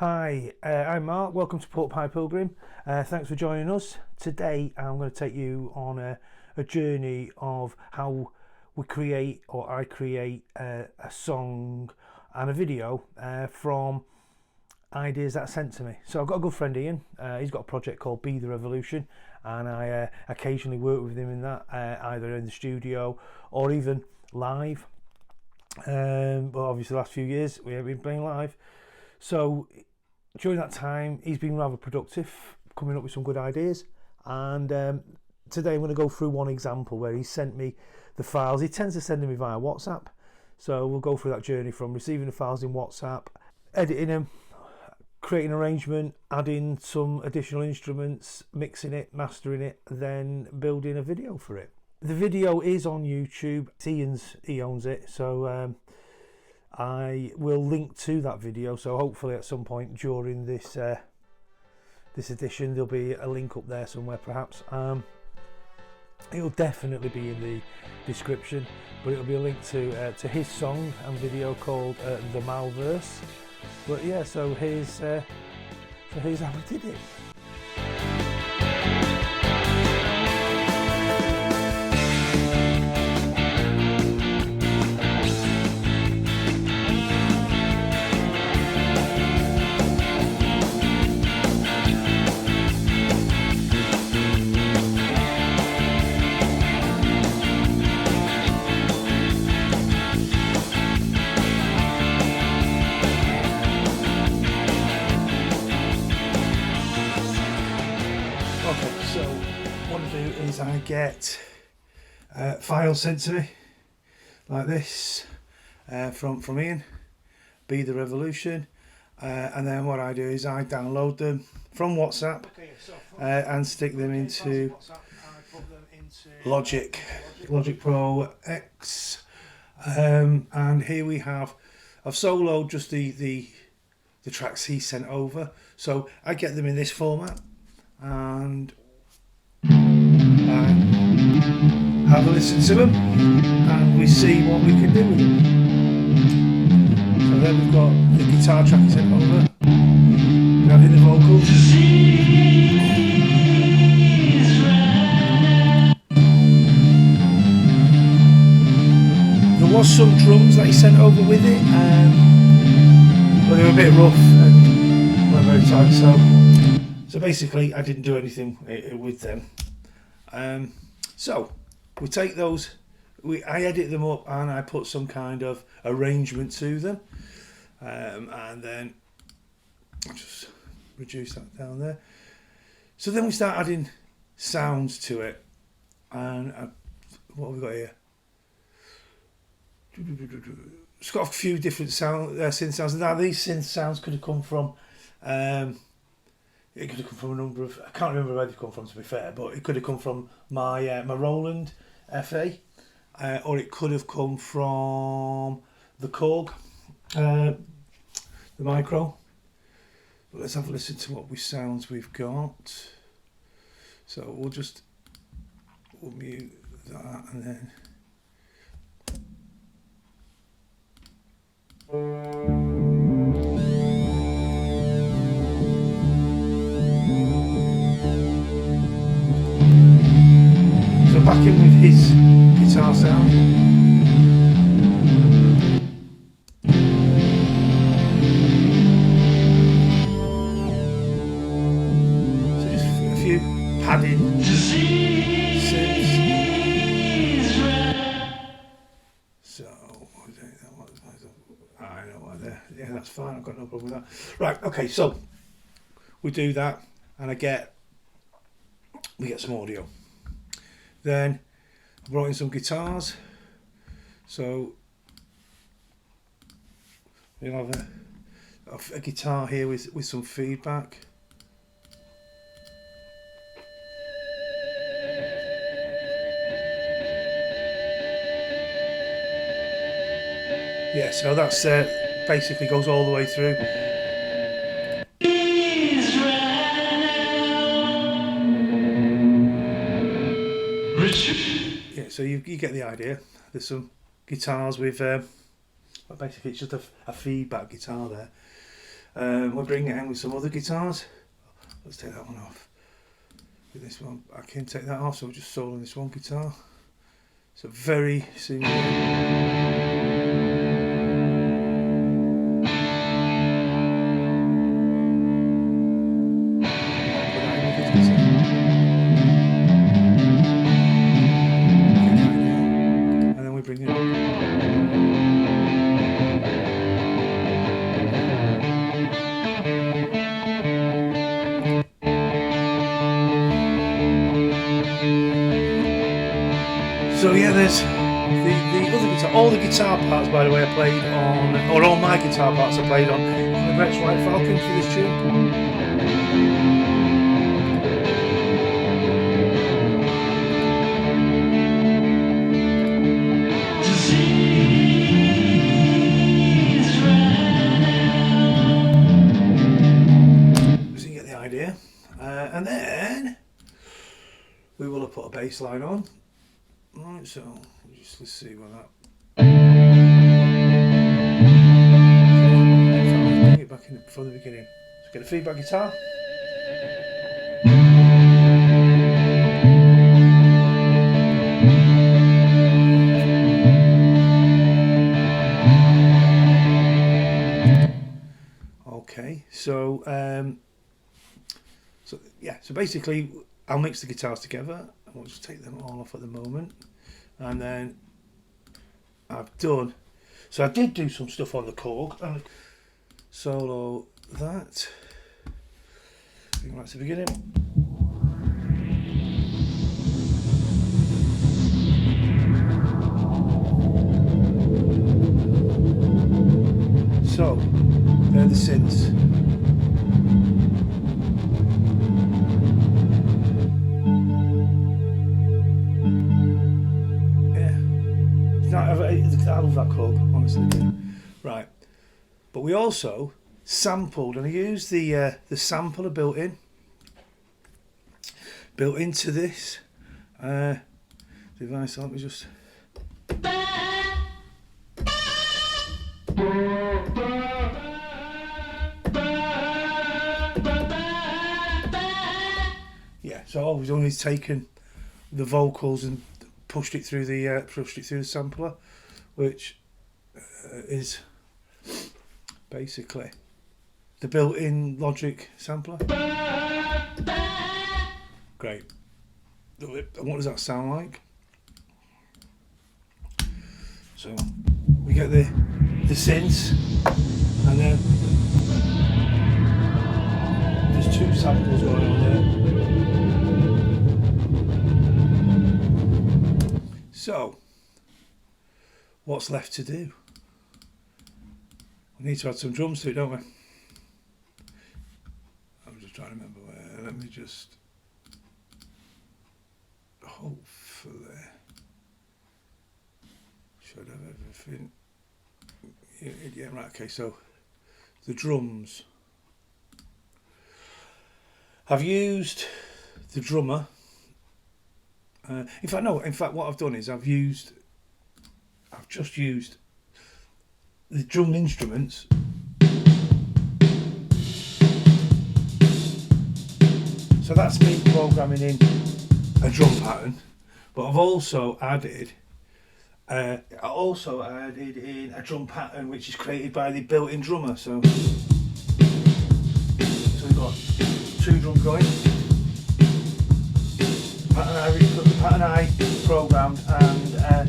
Hi, I'm Mark. Welcome to Pork Pie Pilgrim. Thanks for joining us. Today I'm going to take you on a journey of how we create, or I create, a song and a video from ideas that are sent to me. So I've got a good friend Ian. He's got a project called Be The Revolution, and I occasionally work with him in that, either in the studio or even live. But obviously the last few years we have been playing live. So during that time he's been rather productive, coming up with some good ideas, and today I'm going to go through one example where he sent me the files. He tends to send them me via WhatsApp, so we'll go through that journey from receiving the files in WhatsApp, editing them, creating an arrangement, adding some additional instruments, mixing it, mastering it, then building a video for it. The video is on YouTube. He owns it, so I will link to that video, so hopefully at some point during this this edition there'll be a link up there somewhere perhaps. It'll definitely be in the description, but it'll be a link to his song and video called the Malverse. But yeah, so here's how we did it. So what I do is I get files sent to me like this from Ian, Be The Revolution, and then what I do is I download them from WhatsApp and stick them into Logic Pro X, and here we have, I've soloed just the tracks he sent over, so I get them in this format and have a listen to them, and we see what we can do with them. So then we've got the guitar track he sent over, we're having the vocals, there was some drums that he sent over with it, but they were a bit rough and weren't very tight, so basically I didn't do anything with them. So we take those, I edit them up and I put some kind of arrangement to them, and then just reduce that down there. So then we start adding sounds to it, and what have we got here? It's got a few different synth sounds. Now these synth sounds could have come from it could have come from a number of, I can't remember where they've come from to be fair, but it could have come from my my Roland FA, or it could have come from the Korg, the micro. But let's have a listen to what sounds we've got. So we'll mute that and then. Back in with his guitar sound. So just a few padding synths. So I know why there. Yeah, that's fine. I've got no problem with that. Right. Okay. So we do that, and we get some audio. Then I brought in some guitars, so we'll have a guitar here with some feedback. Yeah, so that's basically goes all the way through. Yeah, so you get the idea. There's some guitars with, basically it's just a feedback guitar there. We're bringing it in with some other guitars. Let's take that one off. With this one, I can take that off, so we're just soloing this one guitar. So very simple. And then we bring it up. So yeah, there's the other guitar. All the guitar parts, by the way, are played on, or all my guitar parts are played on the Rex White Falcon for this tune. So you get the idea. And then we will have put a bass line on. Right, so let's see what that. Bring it back in from the beginning. So get a feedback guitar. Okay, so so basically I'll mix the guitars together. I'll just take them all off at the moment, and then I've done. So I did do some stuff on the Korg and solo that. Bring right to the beginning. So they're the synths. I love that Korg, honestly. Right, but we also sampled, and I used the sampler built into this device. So let me just. Yeah, so I've only taken the vocals and pushed it through the sampler, which is basically the built-in Logic sampler. Great. And what does that sound like? So we get the synths, and then there's two samples going on there. So what's left to do? We need to add some drums to it, don't we? I'm just trying to remember where. Let me just. Hopefully. Should have everything. Yeah, right, okay, so the drums. I've used the drummer. In fact, what I've done is I've just used the drum instruments so that's me programming in a drum pattern, but I've also added in a drum pattern which is created by the built-in drummer. So we've got two drums going. The pattern I programmed, and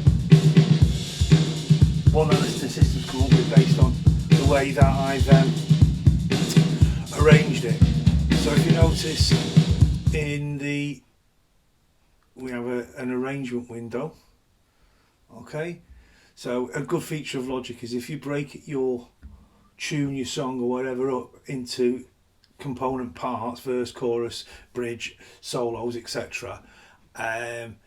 one that the system's come up with based on the way that I've arranged it. So if you notice, we have an arrangement window. Okay, so a good feature of Logic is if you break your song or whatever up into component parts, verse, chorus, bridge, solos, etc., then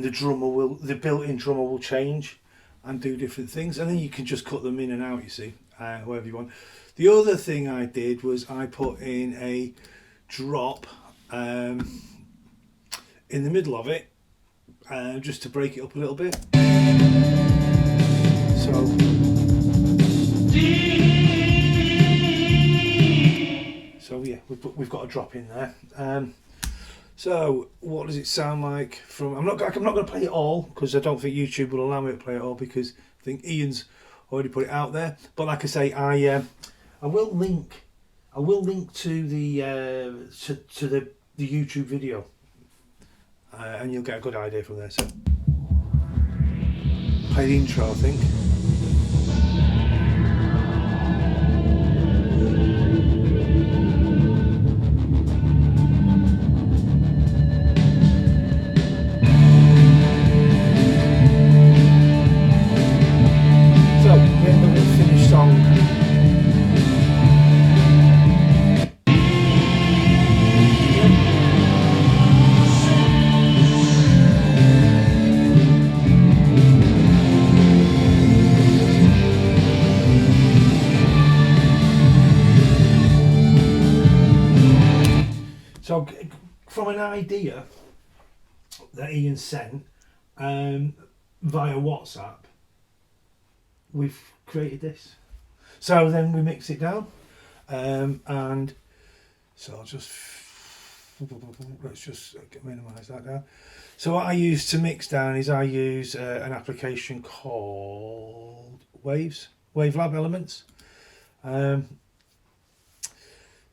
the built-in drummer will change and do different things, and then you can just cut them in and out, you see, however you want. The other thing I did was I put in a drop in the middle of it, just to break it up a little bit. So So yeah, we've got a drop in there. So what does it sound like from? I'm not going to play it all because I don't think YouTube will allow me to play it all because I think Ian's already put it out there. But like I say, I will link to the the YouTube video, and you'll get a good idea from there. So play the intro, I think. So from an idea that Ian sent via WhatsApp, we've created this. So then we mix it down, and so let's just minimise that down. So what I use to mix down is I use an application called Wavelab Elements.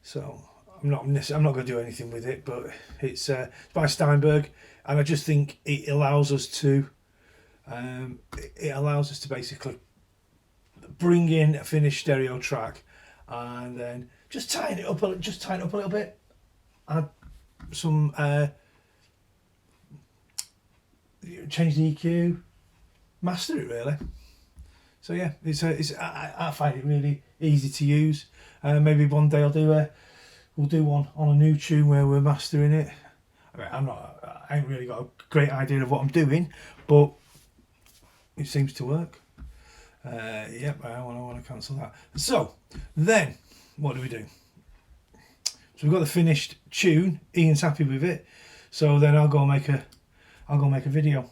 So I'm not going to do anything with it, but it's by Steinberg, and I just think it allows us to basically bring in a finished stereo track, and then just tighten it up a little bit, add some change the EQ, master it really. So yeah, I find it really easy to use. Maybe one day we'll do one on a new tune where we're mastering it. I ain't really got a great idea of what I'm doing, but it seems to work. Yep, I want to cancel that. So then, what do we do? So we've got the finished tune. Ian's happy with it. So then I'll go make a video,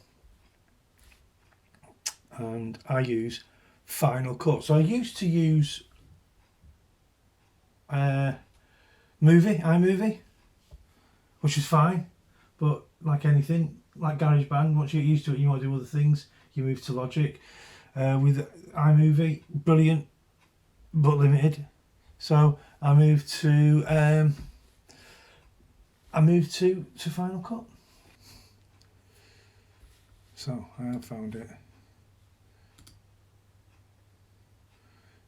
and I use Final Cut. So I used to use iMovie, which is fine, but like anything, like GarageBand, once you get used to it, you want to do other things, you move to Logic. With iMovie, brilliant, but limited. So I moved to Final Cut. So I have found it.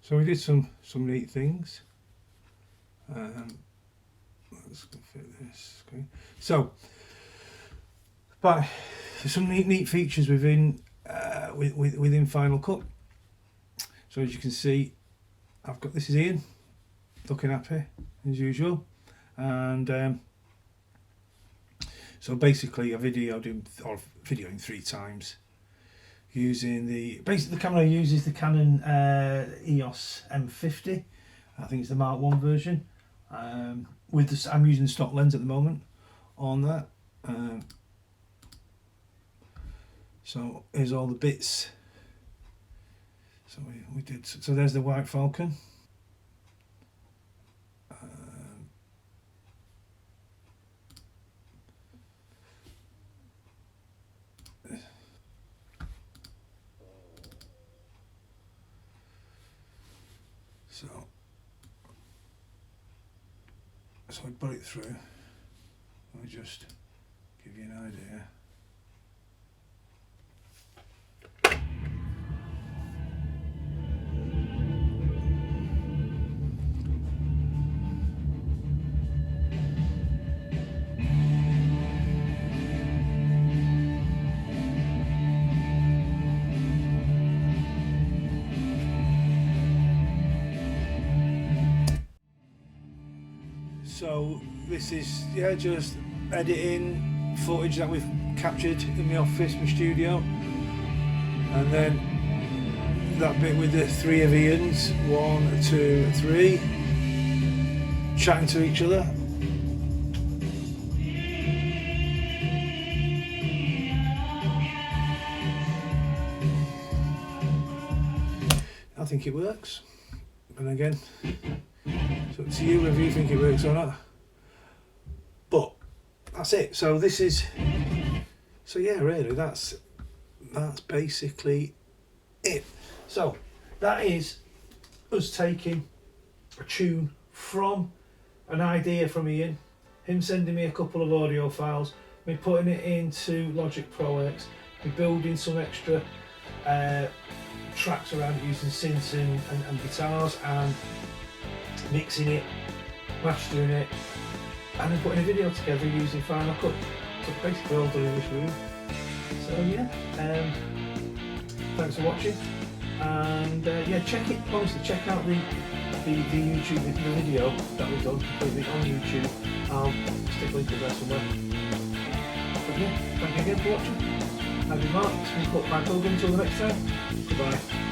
So we did some neat things. Let's go fit this screen. So, but there's some neat features within Final Cut. So as you can see, this is Ian, looking happy as usual, and so basically I videoing 3 times using the camera I use is the Canon EOS M50. I think it's the Mark 1 version. I'm using the stock lens at the moment on that. So here's all the bits. So we did. So there's the White Falcon. So I put it through. Let me just give you an idea. So this is just editing footage that we've captured in the office, my studio, and then that bit with the 3 of Ian's, 1, 2, 3, chatting to each other. I think it works, and again, so to you whether you think it works or not. But that's it. So this is, so yeah, really, that's basically it. So that is us taking a tune from an idea from Ian, him sending me a couple of audio files, me putting it into Logic Pro X, me building some extra tracks around it using synths and guitars, and mixing it, mastering it, and then putting a video together using Final Cut. So basically all done in this room. So yeah, thanks for watching, and yeah, check it, honestly, check out the YouTube video that we've done completely on YouTube. I'll stick a link to there somewhere. But yeah, thank you again for watching. I've been Mark, it's been Port Pipe Pilgrim. Until the next time, goodbye.